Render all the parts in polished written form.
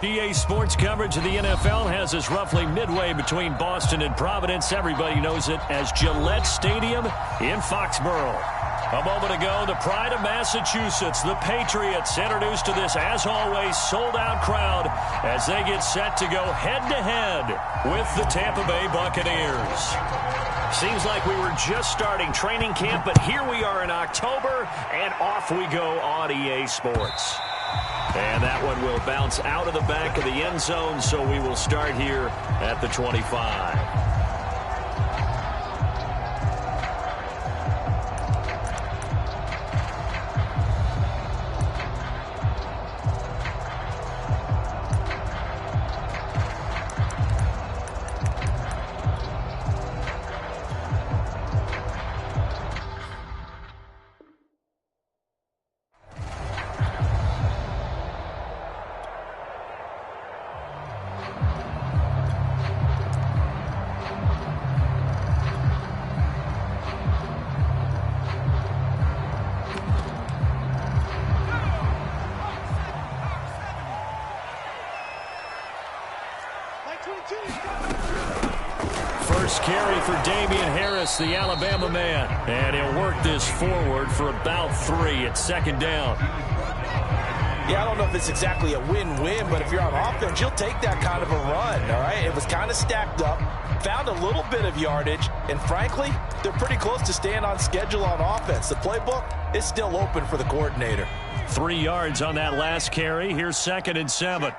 EA Sports coverage of the NFL has us roughly midway between Boston and Providence. Everybody knows it as Gillette Stadium in Foxborough. A moment ago, the pride of Massachusetts, the Patriots, introduced to this, as always, sold-out crowd as they get set to go head-to-head with the Tampa Bay Buccaneers. Seems like we were just starting training camp, but here we are in October, and off we go on EA Sports. And that one will bounce out of the back of the end zone, so we will start here at the 25. First carry for Damian Harris, the Alabama man. And he'll work this forward for about 3 at second down. Yeah, I don't know if it's exactly a win-win, but if you're on offense, you'll take that kind of a run, all right? It was kind of stacked up, found a little bit of yardage, and frankly, they're pretty close to staying on schedule on offense. The playbook is still open for the coordinator. 3 yards on that last carry. Here's 2nd and 7.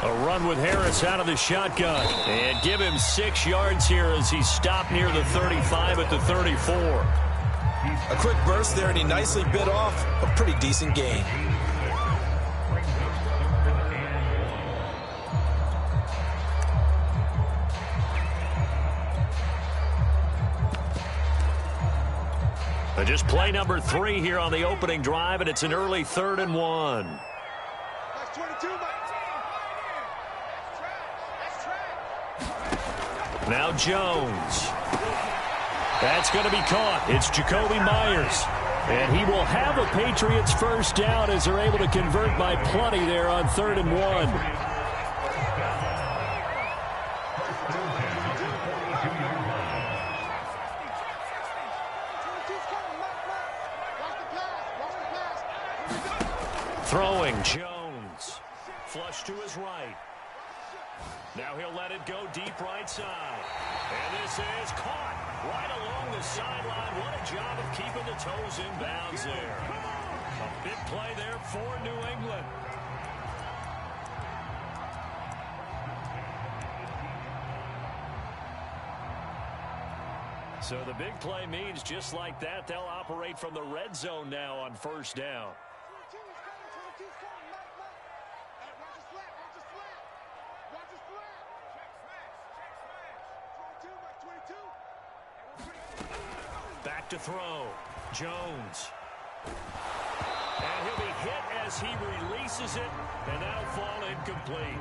A run with Harris out of the shotgun. And give him 6 yards here as he stopped near the 35 at the 34. A quick burst there, and he nicely bit off a pretty decent gain. Just play number 3 here on the opening drive, and it's an early 3rd and 1. Now Jones. That's going to be caught. It's Jakobi Meyers. And he will have a Patriots first down as they're able to convert by plenty there on 3rd and 1. Throwing, Jones. Flush to his right. Now he'll let it go deep right side. And this is caught right along the sideline. What a job of keeping the toes in bounds there. A big play there for New England. So the big play means just like that, they'll operate from the red zone now on first down. Back to throw. Jones. And he'll be hit as he releases it, and that'll fall incomplete.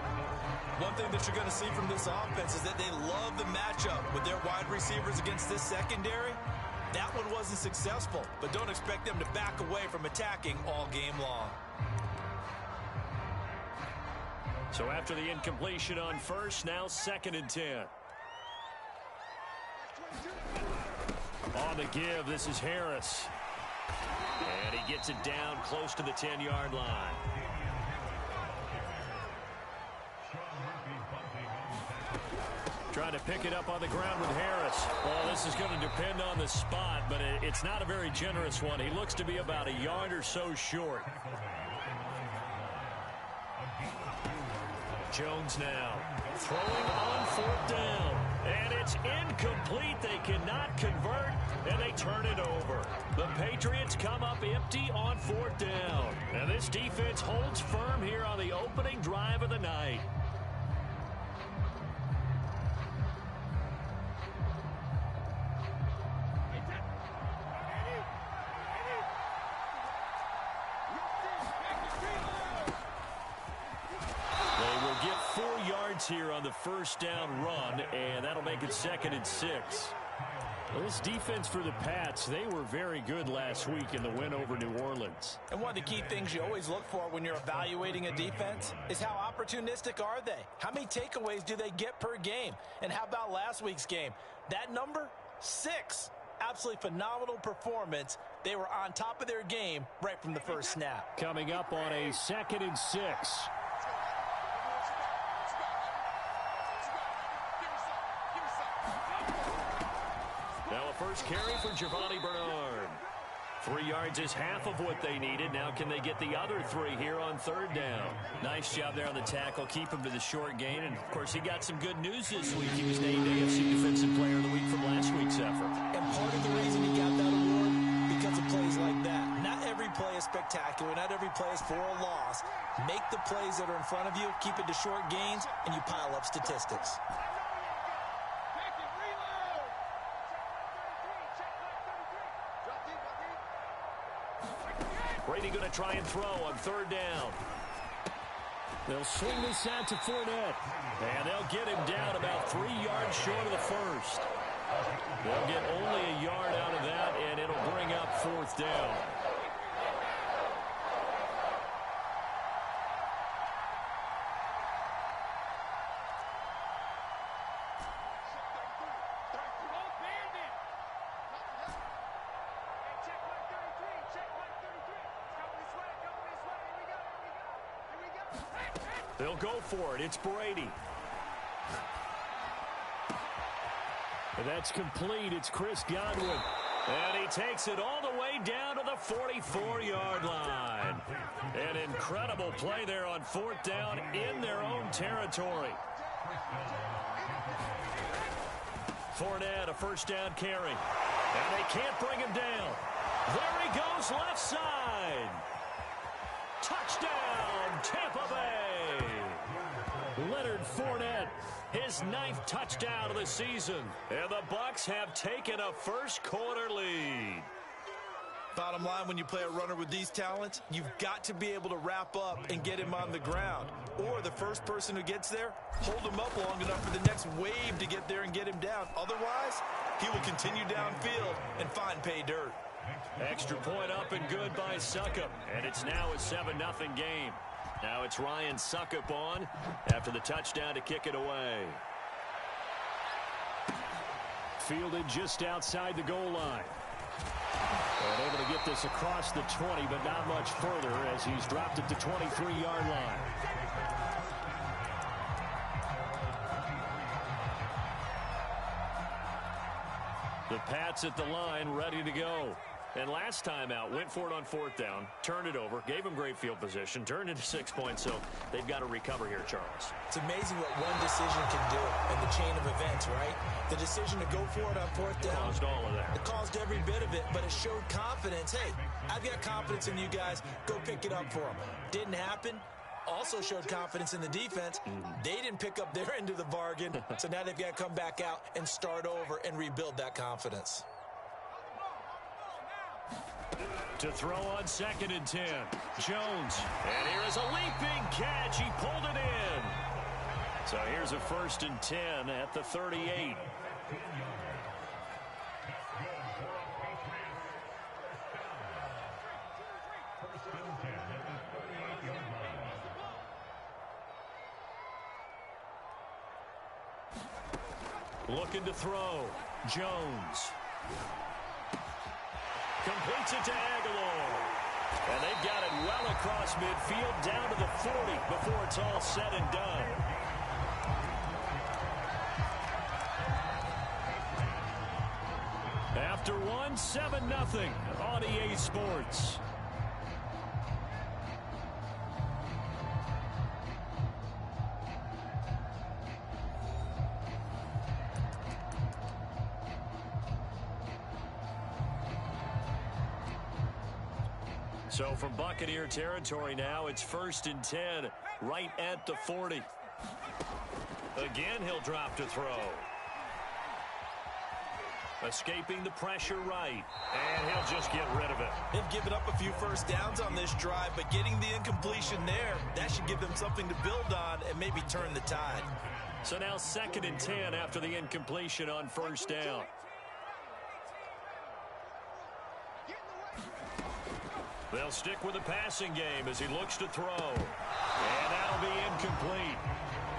One thing that you're going to see from this offense is that they love the matchup with their wide receivers against this secondary. That one wasn't successful, but don't expect them to back away from attacking all game long. So after the incompletion on first, now 2nd and 10. On the give, this is Harris. And he gets it down close to the 10-yard line. Trying to pick it up on the ground with Harris. Well, this is going to depend on the spot, but it's not a very generous one. He looks to be about a yard or so short. Jones now throwing on 4th down. And it's incomplete. They cannot convert, and they turn it over. The Patriots come up empty on 4th down. And this defense holds firm here on the opening drive of the night. Here on the first down run, and that'll make it 2nd and 6. This defense for the Pats, they were very good last week in the win over New Orleans. And one of the key things you always look for when you're evaluating a defense is how opportunistic are they? How many takeaways do they get per game? And how about last week's game? That number, 6. Absolutely phenomenal performance. They were on top of their game right from the first snap. Coming up on a 2nd and 6. Now a first carry for Giovani Bernard. 3 yards is half of what they needed. Now can they get the other 3 here on 3rd down? Nice job there on the tackle. Keep him to the short gain. And, of course, he got some good news this week. He was named AFC Defensive Player of the Week from last week's effort. And part of the reason he got that award, because of plays like that. Not every play is spectacular. Not every play is for a loss. Make the plays that are in front of you, keep it to short gains, and you pile up statistics. Brady going to try and throw on 3rd down. They'll swing this out to Fournette. And they'll get him down about 3 yards short of the first. They'll get only a yard out of that, and it'll bring up 4th down. They'll go for it. It's Brady. And that's complete. It's Chris Godwin. And he takes it all the way down to the 44-yard line. An incredible play there on 4th down in their own territory. Fournette, a 1st down carry. And they can't bring him down. There he goes, left side. Touchdown, Tampa Bay. Leonard Fournette, his 9th touchdown of the season. And the Bucs have taken a first-quarter lead. Bottom line, when you play a runner with these talents, you've got to be able to wrap up and get him on the ground. Or the first person who gets there, hold him up long enough for the next wave to get there and get him down. Otherwise, he will continue downfield and find pay dirt. Extra point up and good by Succop. And it's now a 7-0 game. Now it's Ryan Succop on after the touchdown to kick it away. Fielded just outside the goal line. And able to get this across the 20, but not much further as he's dropped it to 23-yard line. The Pats at the line, ready to go. And last time out, went for it on 4th down, turned it over, gave him great field position, turned into 6 points, so they've got to recover here, Charles. It's amazing what one decision can do in the chain of events, right? The decision to go for it on 4th down. Caused all of that. It caused every bit of it, but it showed confidence. Hey, I've got confidence in you guys. Go pick it up for them. Didn't happen. Also showed confidence in the defense. They didn't pick up their end of the bargain, so now they've got to come back out and start over and rebuild that confidence. To throw on 2nd and 10. Jones. And here is a leaping catch. He pulled it in. So here's a 1st and 10 at the 38. Looking to throw. Jones. Completes it to Aguilar. And they've got it well across midfield down to the 40 before it's all said and done. After one, 7-0 on EA Sports. So from Buccaneer territory now, it's 1st and 10, right at the 40. Again, he'll drop to throw. Escaping the pressure right, and he'll just get rid of it. They've given up a few first downs on this drive, but getting the incompletion there, that should give them something to build on and maybe turn the tide. So now 2nd and 10 after the incompletion on 1st down. They'll stick with the passing game as he looks to throw. And that'll be incomplete.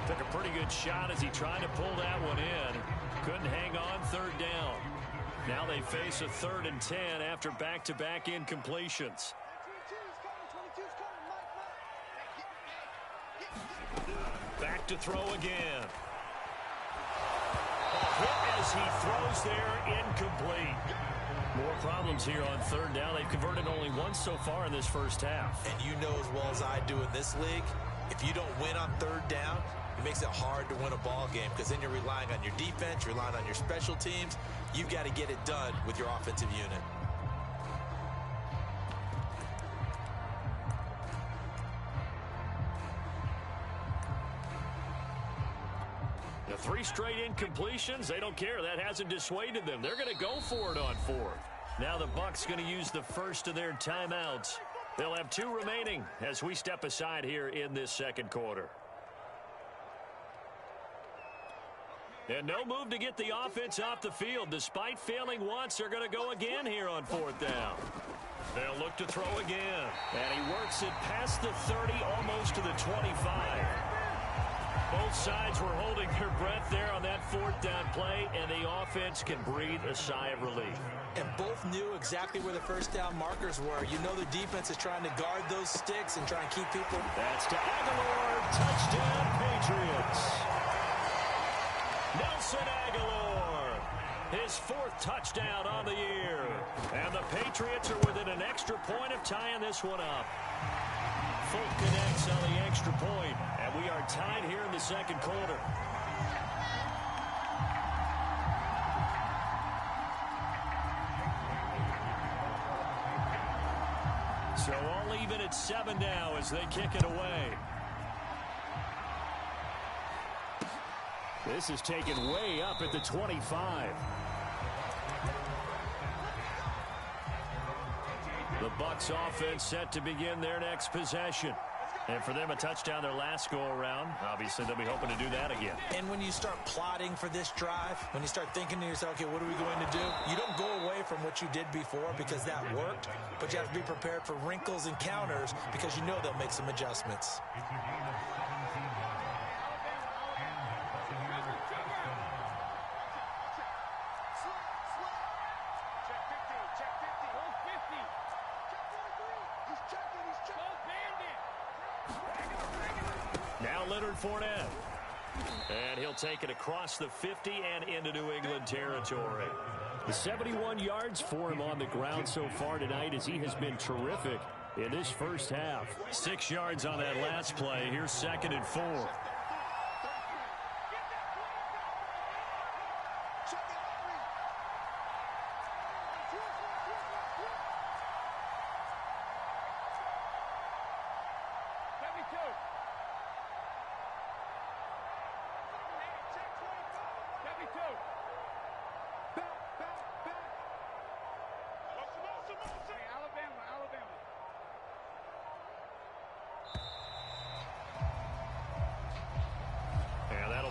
Took a pretty good shot as he tried to pull that one in. Couldn't hang on, third down. Now they face a 3rd and 10 after back-to-back incompletions. Back to throw again. Hit as he throws there, incomplete. More problems here on 3rd down. They've converted only once so far in this first half. And you know as well as I do in this league, if you don't win on 3rd down, it makes it hard to win a ball game because then you're relying on your defense, you're relying on your special teams. You've got to get it done with your offensive unit. The 3 straight incompletions, they don't care. That hasn't dissuaded them. They're going to go for it on 4th. Now the Bucs going to use the first of their timeouts. They'll have 2 remaining as we step aside here in this second quarter. And no move to get the offense off the field. Despite failing once, they're going to go again here on 4th down. They'll look to throw again. And he works it past the 30, almost to the 25. Both sides were holding their breath there on that 4th down play, and the offense can breathe a sigh of relief. And both knew exactly where the first down markers were. You know the defense is trying to guard those sticks and try and keep people. That's to Aguilar. Touchdown, Patriots. Nelson Aguilar, his 4th touchdown on the year. And the Patriots are within an extra point of tying this one up. Folk connects on the extra point, and we are tied here in the second quarter. So all even at 7 now as they kick it away. This is taken way up at the 25. The Bucs offense set to begin their next possession. And for them, a touchdown their last go-around. Obviously, they'll be hoping to do that again. And when you start plotting for this drive, when you start thinking to yourself, okay, what are we going to do? You don't go away from what you did before because that worked, but you have to be prepared for wrinkles and counters because you know they'll make some adjustments. Now Leonard Fournette. And he'll take it across the 50 and into New England territory. The 71 yards for him on the ground so far tonight as he has been terrific in this first half. 6 yards on that last play. Here's 2nd and 4.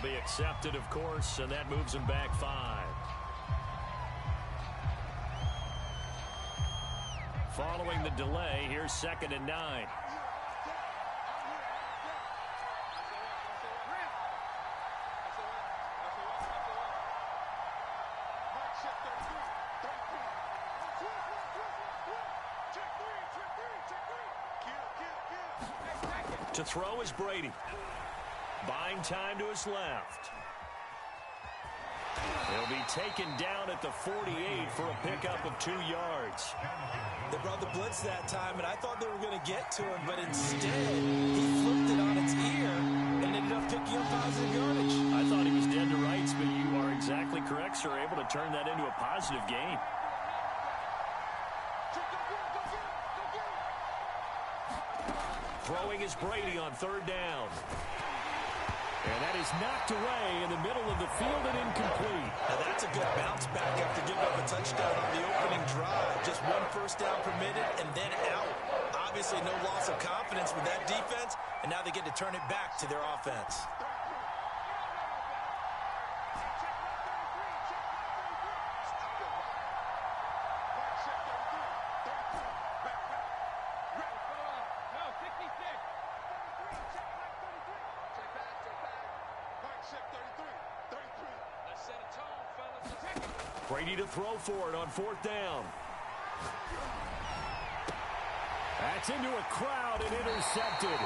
Be accepted, of course, and that moves him back 5. Following the delay, here's 2nd and 9. To throw is Brady. Buying time to his left. He'll be taken down at the 48 for a pickup of 2 yards. They brought the blitz that time, and I thought they were going to get to him, but instead, he flipped it on its ear and ended up picking up positive yardage. I thought he was dead to rights, but you are exactly correct, sir. Able to turn that into a positive gain. Throwing is Brady on 3rd down. And that is knocked away in the middle of the field and incomplete. Now that's a good bounce back after giving up a touchdown on the opening drive. Just 1 first down permitted and then out. Obviously no loss of confidence with that defense, and now they get to turn it back to their offense. Brady to throw for it on 4th down. That's into a crowd and intercepted.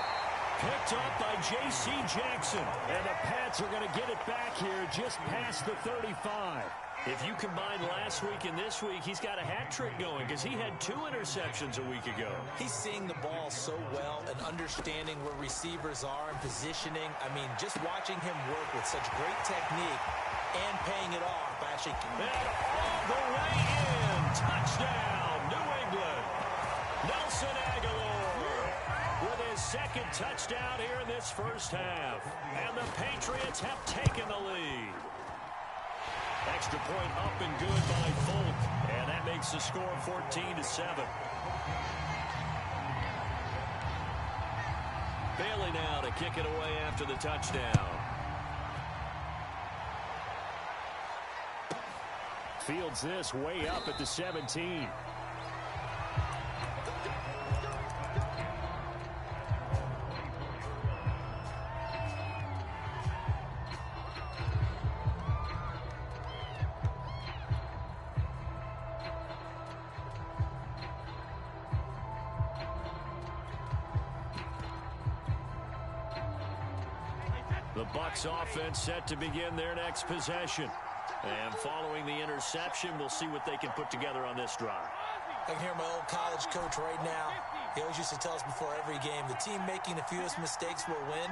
Picked up by J.C. Jackson. And the Pats are going to get it back here just past the 35. If you combine last week and this week, he's got a hat trick going because he had 2 interceptions a week ago. He's seeing the ball so well and understanding where receivers are and positioning. I mean, just watching him work with such great technique and paying it off by actually... And all the way in. Touchdown, New England. Nelson Aguilar with his 2nd touchdown here in this first half. And the Patriots have taken the lead. Extra point up and good by Folk. And that makes the score 14-7. Bailey now to kick it away after the touchdown. Fields this way up at the 17. The Bucs offense set to begin their next possession. And following the interception, we'll see what they can put together on this drive. I can hear my old college coach right now. He always used to tell us before every game, the team making the fewest mistakes will win.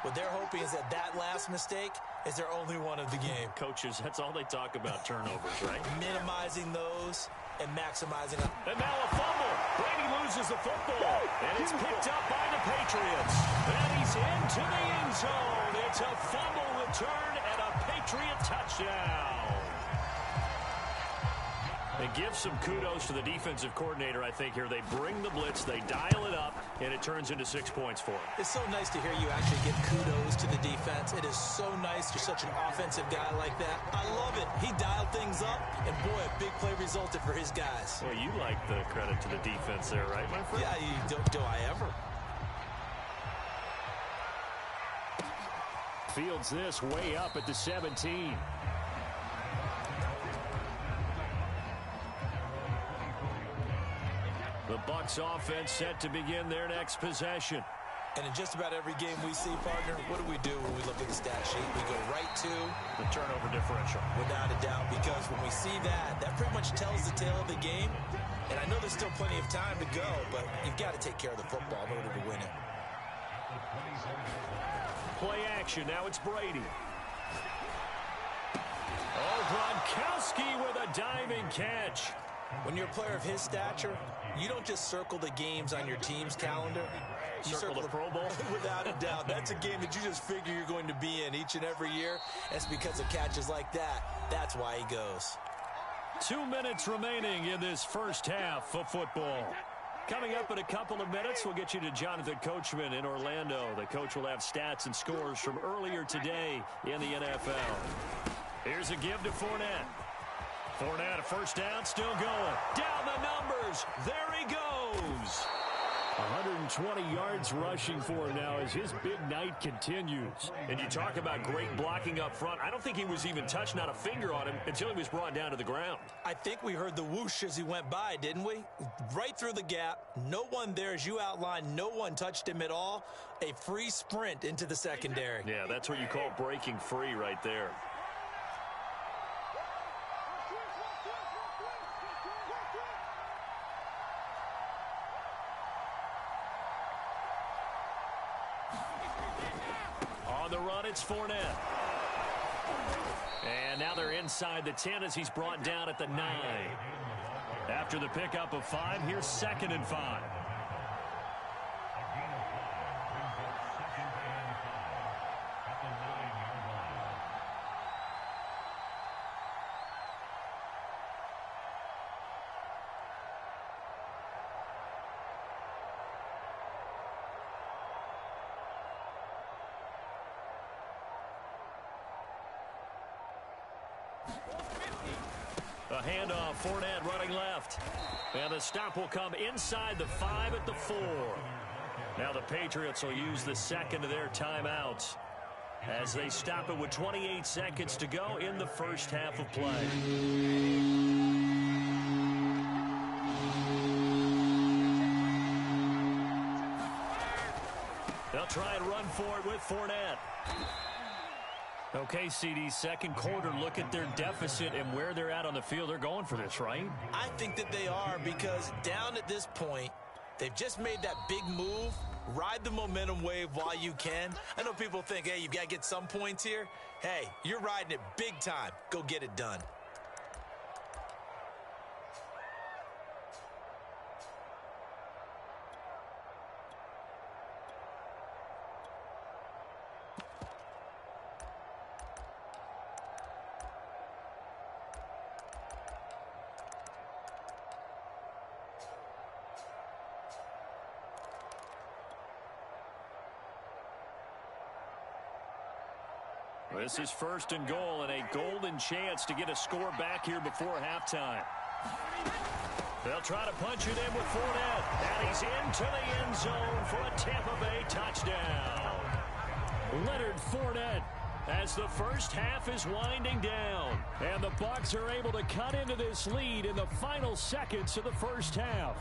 What they're hoping is that last mistake is their only one of the game. Coaches, that's all they talk about, turnovers, right? Minimizing those and maximizing them. And now a fumble. Brady loses the football. And it's picked up by the Patriots. And he's into the end zone. It's a fumble return and a Patriot touchdown. It gives some kudos to the defensive coordinator, I think, here. They bring the blitz, they dial it up, and it turns into 6 points for him. It's so nice to hear you actually give kudos to the defense. It is so nice. You're such an offensive guy like that. I love it. He dialed things up, and boy, a big play resulted for his guys. Well, you like the credit to the defense there, right, my friend? Yeah, do I ever? Fields this way up at the 17. The Bucs offense set to begin their next possession. And in just about every game we see, partner, what do we do when we look at the stat sheet? We go right to the turnover differential. Without a doubt, because when we see that pretty much tells the tale of the game. And I know there's still plenty of time to go, but you've got to take care of the football in order to win it. Play action. Now it's Brady. Oh, Gronkowski with a diving catch. When you're a player of his stature, you don't just circle the games on your team's calendar. You circle the Pro Bowl? Without a doubt. That's a game that you just figure you're going to be in each and every year. That's because of catches like that. That's why he goes. 2 minutes remaining in this first half of football. Coming up in a couple of minutes, we'll get you to Jonathan Coachman in Orlando. The coach will have stats and scores from earlier today in the NFL. Here's a give to Fournette. Fournette, a first down, still going. Down the numbers. There he goes. 120 yards rushing for him now as his big night continues. And you talk about great blocking up front. I don't think he was even touched, not a finger on him, until he was brought down to the ground. I think we heard the whoosh as he went by, didn't we? Right through the gap. No one there, as you outlined. No one touched him at all. A free sprint into the secondary. Yeah, that's what you call breaking free right there. On the run, it's Fournette. And now they're inside the 10 as he's brought down at the 9. After the pickup of 5, here's 2nd and 5. A handoff, Fournette running left. And the stop will come inside the 5 at the 4. Now the Patriots will use the second of their timeouts. as they stop it with 28 seconds to go in the first half of play. They'll try and run for it with Fournette. Okay, CD, second quarter, look at their deficit and where they're at on the field. They're going for this, right? I think that they are, because down at this point, they've just made that big move. Ride the momentum wave while you can. I know people think, hey, you've got to get some points here. Hey, you're riding it big time. Go get it done. This is first and goal, and a golden chance to get a score back here before halftime. They'll try to punch it in with Fournette, and he's into the end zone for a Tampa Bay touchdown. Leonard Fournette, as the first half is winding down, and the Bucs are able to cut into this lead in the final seconds of the first half.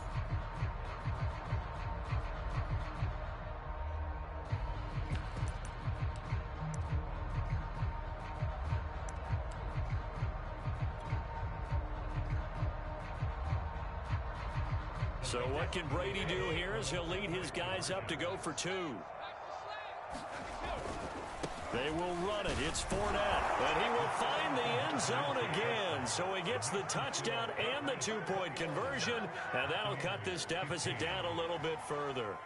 So what can Brady do here as he'll lead his guys up to go for two? They will run it. It's Fournette, and he will find the end zone again. So he gets the touchdown and the two-point conversion, and that'll cut this deficit down a little bit further.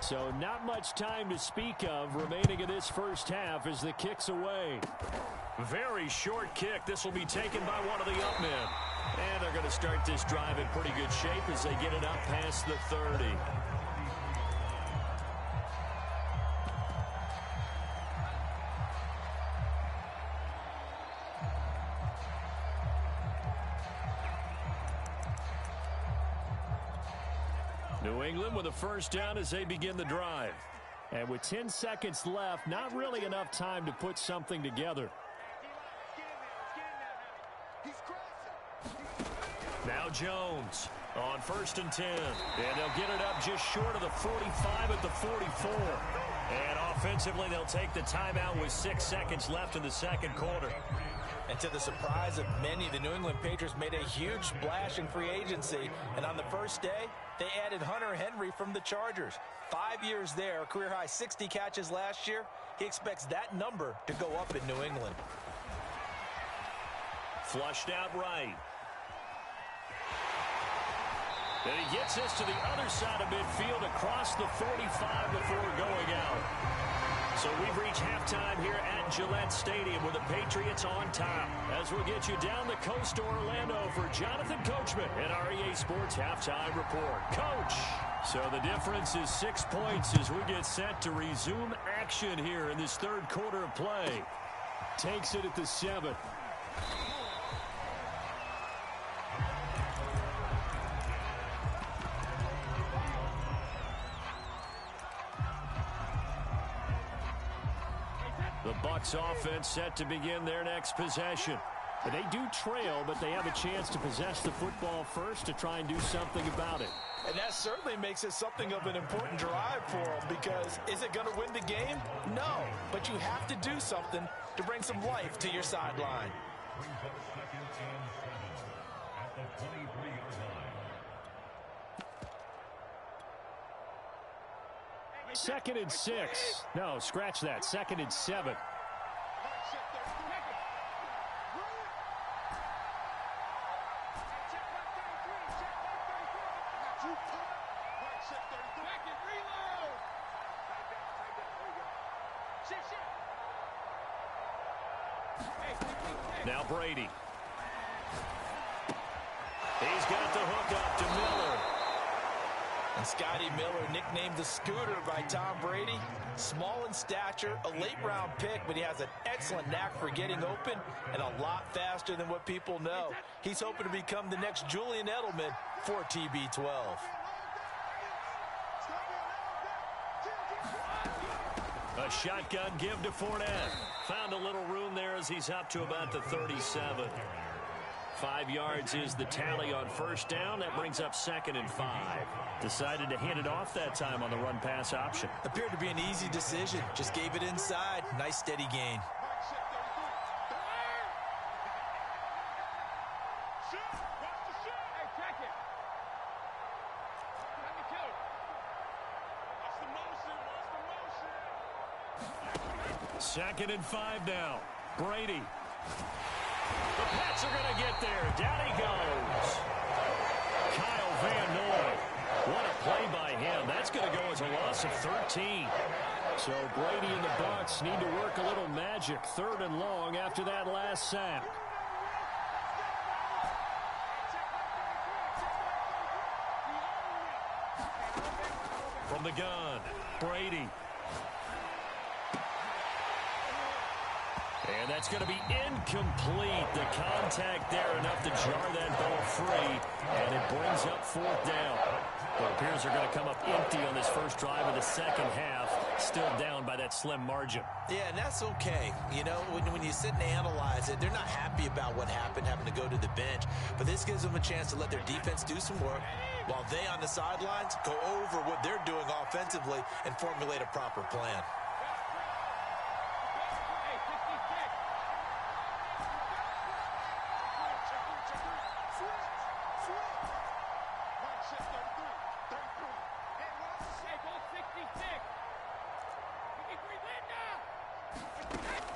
So not much time to speak of remaining in this first half as the kick's away. Very short kick. This will be taken by one of the up men. And they're going to start this drive in pretty good shape as they get it up past the 30. New England with a first down as they begin the drive. And with 10 seconds left, not really enough time to put something together. Now Jones on first and 10. And they'll get it up just short of the 45 at the 44. And offensively, they'll take the timeout with 6 seconds left in the second quarter. And to the surprise of many, the New England Patriots made a huge splash in free agency. And on the first day, they added Hunter Henry from the Chargers. 5 years there, career-high 60 catches last year. He expects that number to go up in New England. Flushed out right. And he gets this to the other side of midfield across the 45 before going out. So we've reached halftime here at Gillette Stadium with the Patriots on top. As we'll get you down the coast to Orlando for Jonathan Coachman at our EA Sports Halftime Report. Coach! So the difference is 6 points as we get set to resume action here in this third quarter of play. Takes it at the 7. The Bucs offense set to begin their next possession. And they do trail, but they have a chance to possess the football first to try and do something about it. And that certainly makes it something of an important drive for them, because is it going to win the game? No, but you have to do something to bring some life to your sideline. Second and 6. No, scratch that. Second and 7. Now Brady. He's got the hook up to Miller. And Scotty Miller, nicknamed the Scooter by Tom Brady. Small in stature, a late-round pick, but he has an excellent knack for getting open and a lot faster than what people know. He's hoping to become the next Julian Edelman for TB12. A shotgun give to Fournette. Found a little room there as he's up to about the 37. 5 yards is the tally on first down. That brings up 2nd and 5. Decided to hand it off that time on the run-pass option. Appeared to be an easy decision. Just gave it inside. Nice steady gain. Second and 5 now. Brady. The Pats are going to get there. Down he goes. Kyle Van Noy. What a play by him. That's going to go as a loss of 13. So Brady and the Bucs need to work a little magic. 3rd and long after that last sack. From the gun, Brady. And that's going to be incomplete. The contact there enough to jar that ball free. And it brings up 4th down. It appears they're going to come up empty on this first drive of the second half. Still down by that slim margin. Yeah, and that's okay. You know, when you sit and analyze it, they're not happy about what happened, having to go to the bench. But this gives them a chance to let their defense do some work while they on the sidelines go over what they're doing offensively and formulate a proper plan.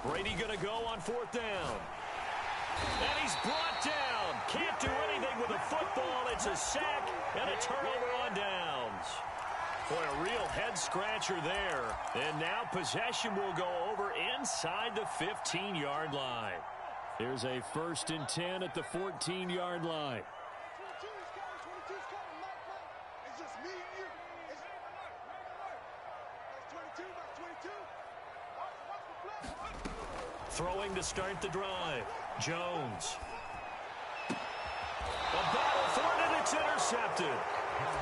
Brady going to go on 4th down. And he's brought down. Can't do anything with the football. It's a sack and a turnover on downs. Boy, a real head-scratcher there. And now possession will go over inside the 15-yard line. Here's a 1st and 10 at the 14-yard line. Throwing to start the drive. Jones. A battle for it, and it's intercepted.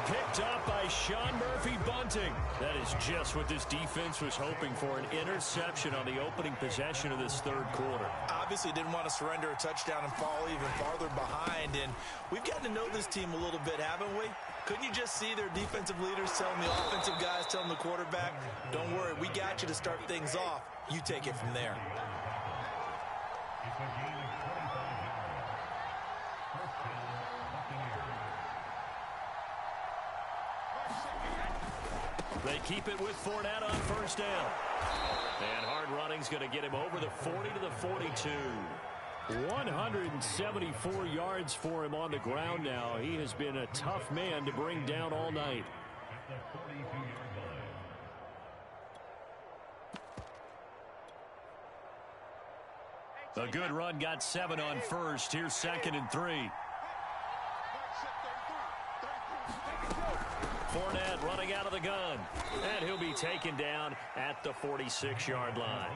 Picked up by Sean Murphy-Bunting. That is just what this defense was hoping for, an interception on the opening possession of this 3rd quarter. Obviously didn't want to surrender a touchdown and fall even farther behind. And we've gotten to know this team a little bit, haven't we? Couldn't you just see their defensive leaders telling the offensive guys, telling the quarterback, don't worry, we got you to start things off. You take it from there. They keep it with Fournette on first down. And hard running's going to get him over the 40 to the 42. 174 yards for him on the ground now. He has been a tough man to bring down all night. A good run, got 7 on first. Here's 2nd and 3. Fournette running out of the gun. And he'll be taken down at the 46-yard line.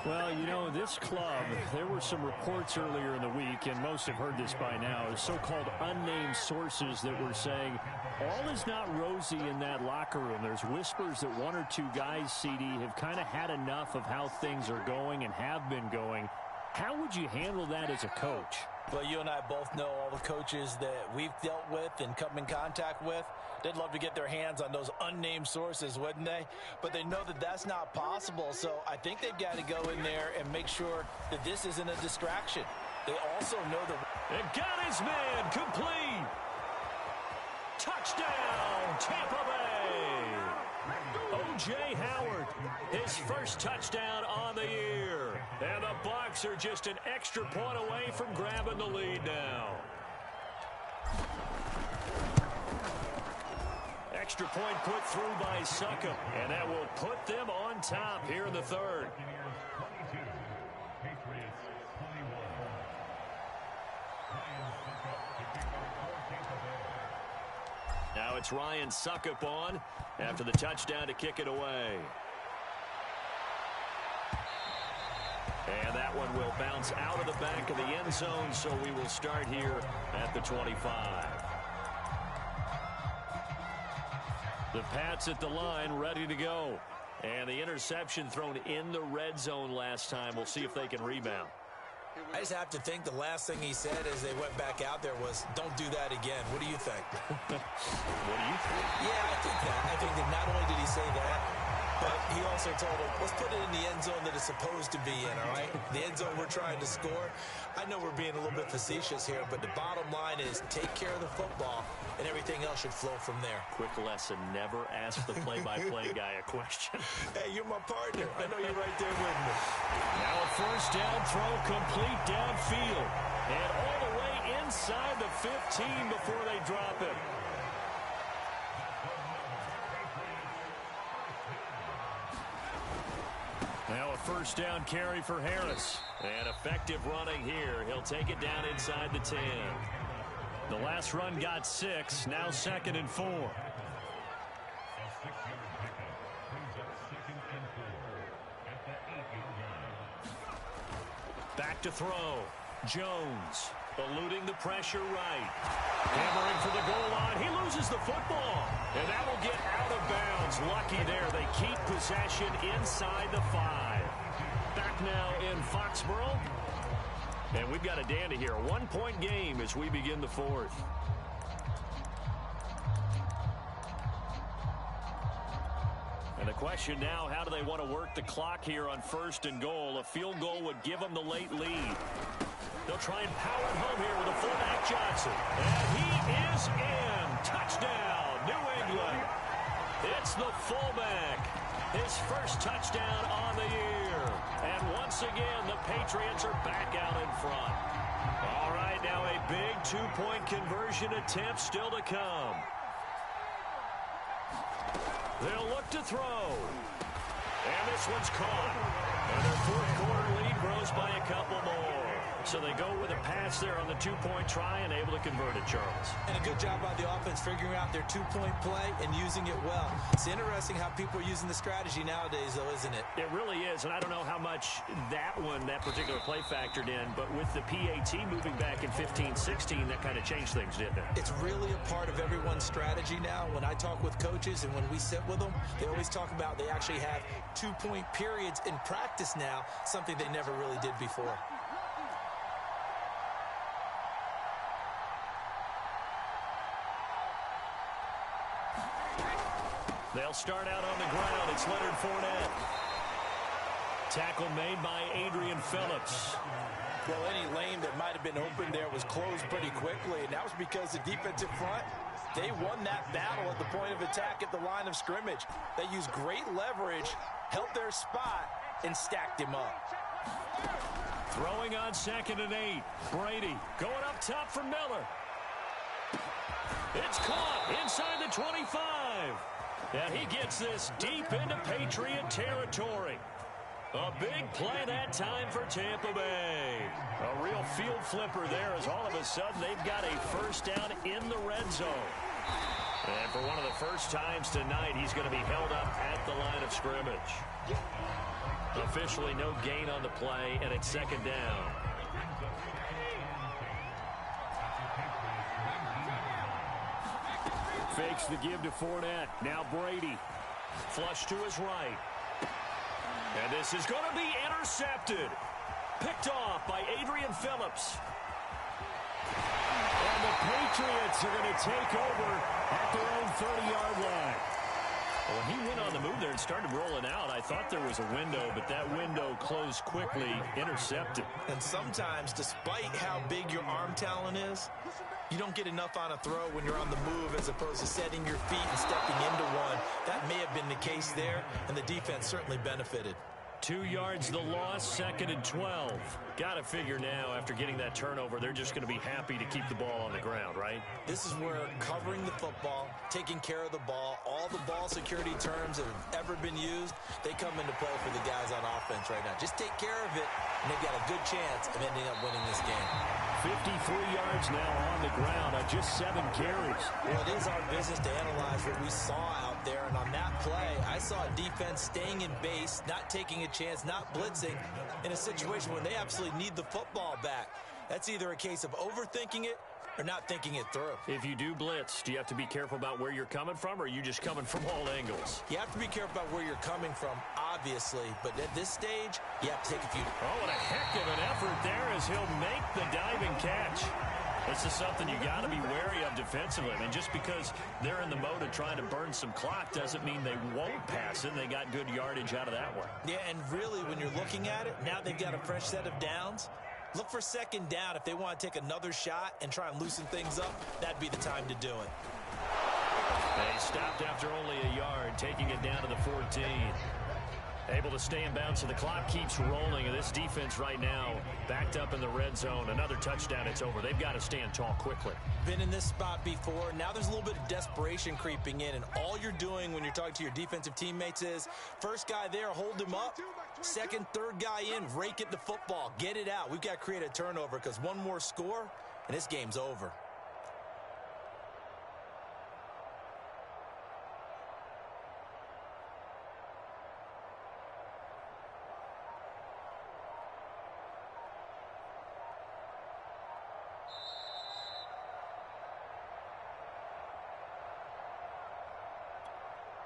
Well, you know, this club, there were some reports earlier in the week, and most have heard this by now, so-called unnamed sources that were saying all is not rosy in that locker room. There's whispers that 1 or 2 guys, CD, have kind of had enough of how things are going and have been going. How would you handle that as a coach? Well, you and I both know all the coaches that we've dealt with and come in contact with. They'd love to get their hands on those unnamed sources, wouldn't they? But they know that that's not possible, so I think they've got to go in there and make sure that this isn't a distraction. They also know that... And got his man complete. Touchdown, Tampa Bay. O.J. Howard, his first touchdown on the year. And the Bucs are just an extra point away from grabbing the lead now. Extra point put through by Succop, and that will put them on top here in the 3rd. Now it's Ryan Succop on after the touchdown to kick it away. And that one will bounce out of the back of the end zone, so we will start here at the 25. The Pats at the line, ready to go. And the interception thrown in the red zone last time. We'll see if they can rebound. I just have to think the last thing he said as they went back out there was, don't do that again. What do you think? What do you think? Yeah, I think that. I think that not only did he say that, but he also told him, let's put it in the end zone that it's supposed to be in, all right? The end zone we're trying to score. I know we're being a little bit facetious here, but the bottom line is take care of the football, and everything else should flow from there. Quick lesson, never ask the play-by-play guy a question. Hey, you're my partner. I know you're right there with me. Now a first down throw complete downfield. And all the way inside the 15 before they drop it. Now a first down carry for Harris. And effective running here. He'll take it down inside the 10. The last run got 6. Now 2nd and 4. Back to throw. Jones eluding the pressure right. Hammering for the goal line. He loses the football. And that will get out of bounds. Lucky there. They keep possession inside the 5. Back now in Foxborough. And we've got a dandy here. A 1-point game as we begin the 4th. And the question now, how do they want to work the clock here on 1st and goal? A field goal would give them the late lead. They'll try and power it home here with a fullback Johnson. And he is in. Touchdown, New England. It's the fullback. His first touchdown on the year. And once again, the Patriots are back out in front. All right, now a big 2-point conversion attempt still to come. They'll look to throw. And this one's caught. And their 4th quarter lead grows by a couple more. So they go with a pass there on the 2-point try and able to convert it, Charles. And a good job by the offense figuring out their 2-point play and using it well. It's interesting how people are using the strategy nowadays, though, isn't it? It really is, and I don't know how much that particular play factored in, but with the PAT moving back in 15-16, that kind of changed things, didn't it? It's really a part of everyone's strategy now. When I talk with coaches and when we sit with them, they always talk about they actually have 2-point periods in practice now, something they never really did before. They'll start out on the ground. It's Leonard Fournette. Tackle made by Adrian Phillips. Well, any lane that might have been open there was closed pretty quickly, and that was because the defensive front, they won that battle at the point of attack at the line of scrimmage. They used great leverage, held their spot, and stacked him up. Throwing on 2nd and 8. Brady going up top for Miller. It's caught inside the 25. And he gets this deep into Patriot territory. A big play that time for Tampa Bay. A real field flipper there as all of a sudden they've got a first down in the red zone. And for one of the first times tonight, he's going to be held up at the line of scrimmage. Officially no gain on the play, and it's 2nd down. Fakes the give to Fournette. Now Brady. Flush to his right. And this is going to be intercepted. Picked off by Adrian Phillips. And the Patriots are going to take over at their own 30-yard line. Well, when he went on the move there and started rolling out, I thought there was a window, but that window closed quickly, intercepted. And sometimes, despite how big your arm talent is, you don't get enough on a throw when you're on the move as opposed to setting your feet and stepping into one. That may have been the case there, and the defense certainly benefited. 2 yards the loss, 2nd and 12. Got to figure now, after getting that turnover, they're just going to be happy to keep the ball on the ground, right? This is where covering the football, taking care of the ball, all the ball security terms that have ever been used, they come into play for the guys on offense right now. Just take care of it, and they've got a good chance of ending up winning this game. 53 yards now on the ground on just 7 carries. Well, it is our business to analyze what we saw out there, and on that play, I saw a defense staying in base, not taking a chance, not blitzing, in a situation where they absolutely need the football back. That's either a case of overthinking it or not thinking it through. If you do blitz, do you have to be careful about where you're coming from, or are you just coming from all angles? You have to be careful about where you're coming from, obviously, but at this stage, you have to take a few. Oh, what a heck of an effort there as he'll make the diving catch. This is something you got to be wary of defensively. I mean, just because they're in the mode of trying to burn some clock doesn't mean they won't pass it. They got good yardage out of that one. Yeah, and really, when you're looking at it, now they've got a fresh set of downs. Look for second down. If they want to take another shot and try and loosen things up, that'd be the time to do it. They stopped after only a yard, taking it down to the 14. Able to stay in bounds, so the clock keeps rolling. And this defense right now backed up in the red zone. Another touchdown, it's over. They've got to stand tall quickly. Been in this spot before. Now there's a little bit of desperation creeping in, and all you're doing when you're talking to your defensive teammates is first guy there, hold him up. Second, third guy in, rake at the football. Get it out. We've got to create a turnover because one more score, and this game's over.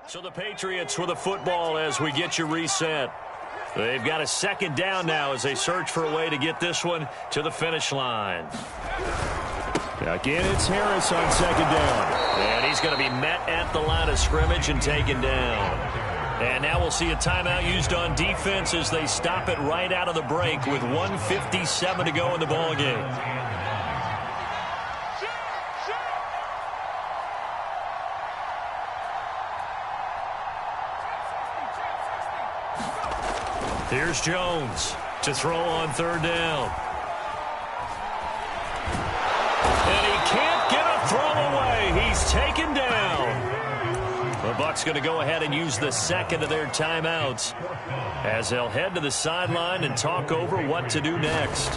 So the Patriots with a football as we get you reset. They've got a second down now as they search for a way to get this one to the finish line. Again, it's Harris on second down. And he's going to be met at the line of scrimmage and taken down. And now we'll see a timeout used on defense as they stop it right out of the break with 1:57 to go in the ballgame. Here's Jones to throw on third down. And he can't get a throw away. He's taken down. The Bucs going to go ahead and use the second of their timeouts as they'll head to the sideline and talk over what to do next.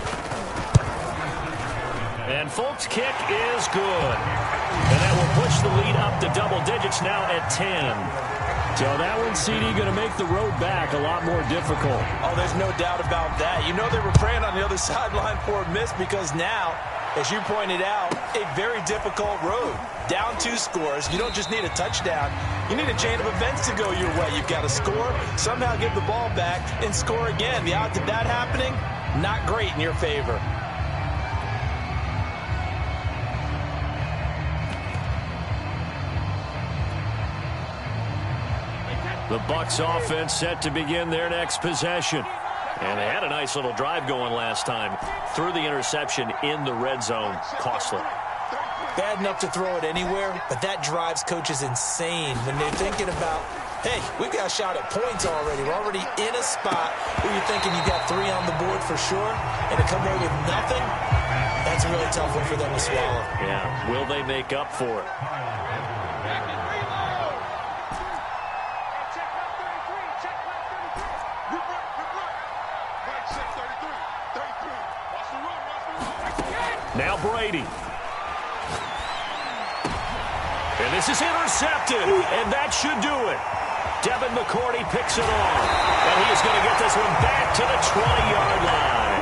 And Folk's kick is good. And that will push the lead up to double digits now at 10. So that one, CD, going to make the road back a lot more difficult. Oh, there's no doubt about that. You know they were praying on the other sideline for a miss because now, as you pointed out, a very difficult road. Down 2 scores. You don't just need a touchdown. You need a chain of events to go your way. You've got to score, somehow give the ball back, and score again. The odds of that happening, not great in your favor. The Bucs offense set to begin their next possession. And they had a nice little drive going last time. Threw the interception in the red zone. Costly. Bad enough to throw it anywhere, but that drives coaches insane when they're thinking about, hey, we've got a shot at points already. We're already in a spot where you're thinking you got 3 on the board for sure, and to come away with nothing, that's a really tough one for them to swallow. Yeah, will they make up for it? Now Brady. And this is intercepted, and that should do it. Devin McCourty picks it off, and he is going to get this one back to the 20-yard line.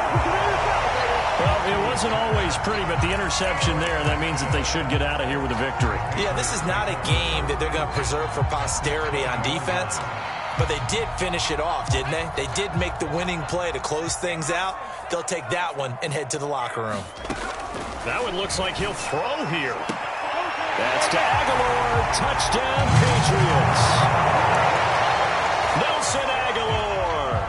Well, it wasn't always pretty, but the interception there, that means that they should get out of here with a victory. Yeah, this is not a game that they're going to preserve for posterity on defense, but they did finish it off, didn't they? They did make the winning play to close things out. They'll take that one and head to the locker room. That one looks like he'll throw here. That's to Aguilar. Touchdown, Patriots. Nelson Aguilar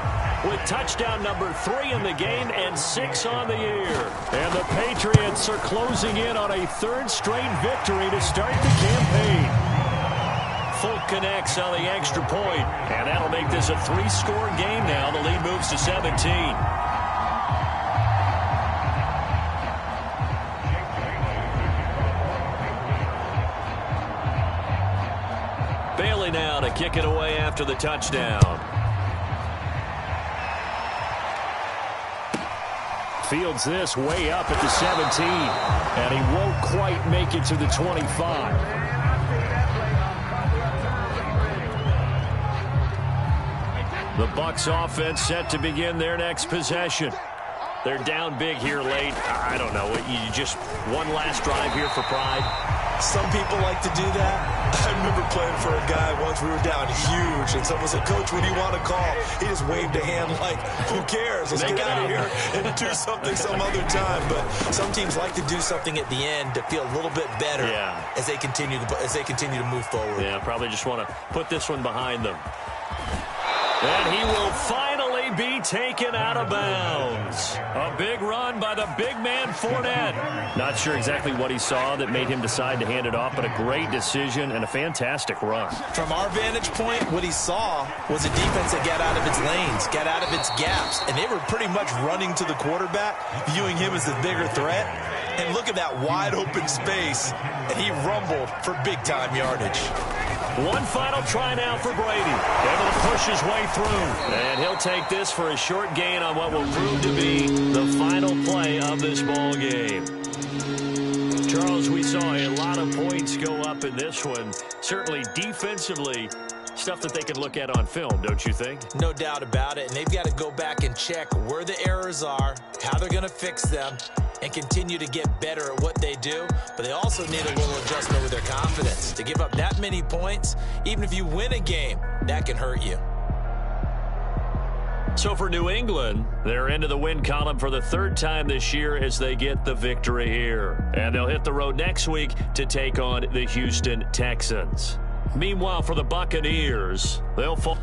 with touchdown number 3 in the game and 6 on the year. And the Patriots are closing in on a 3rd straight victory to start the campaign. Folk connects on the extra point, and that'll make this a 3-score game now. The lead moves to 17. Bailey now to kick it away after the touchdown. Fields this way up at the 17, and he won't quite make it to the 25. The Bucs offense set to begin their next possession. They're down big here late. I don't know. You just one last drive here for pride. Some people like to do that. I remember playing for a guy once. We were down huge, and someone said, "Coach, what do you want to call?" He just waved a hand like, "Who cares? Let's get out of here and do something some other time." But some teams like to do something at the end to feel a little bit better as they continue to move forward. Yeah, probably just want to put this one behind them. And he will finally be taken out of bounds. A big run by the big man, Fournette. Not sure exactly what he saw that made him decide to hand it off, but a great decision and a fantastic run. From our vantage point, what he saw was a defense that got out of its lanes, got out of its gaps, and they were pretty much running to the quarterback, viewing him as the bigger threat. And look at that wide open space, and he rumbled for big-time yardage. One final try now for Brady. Able to push his way through. And he'll take this for a short gain on what will prove to be the final play of this ball game. Charles, we saw a lot of points go up in this one. Certainly defensively, stuff that they can look at on film, don't you think? No doubt about it. And they've got to go back and check where the errors are, how they're going to fix them, and continue to get better at what they do. But they also need a little adjustment with their confidence. To give up that many points, even if you win a game, that can hurt you. So for New England, they're into the win column for the third time this year as they get the victory here. And they'll hit the road next week to take on the Houston Texans. Meanwhile, for the Buccaneers, they'll fall.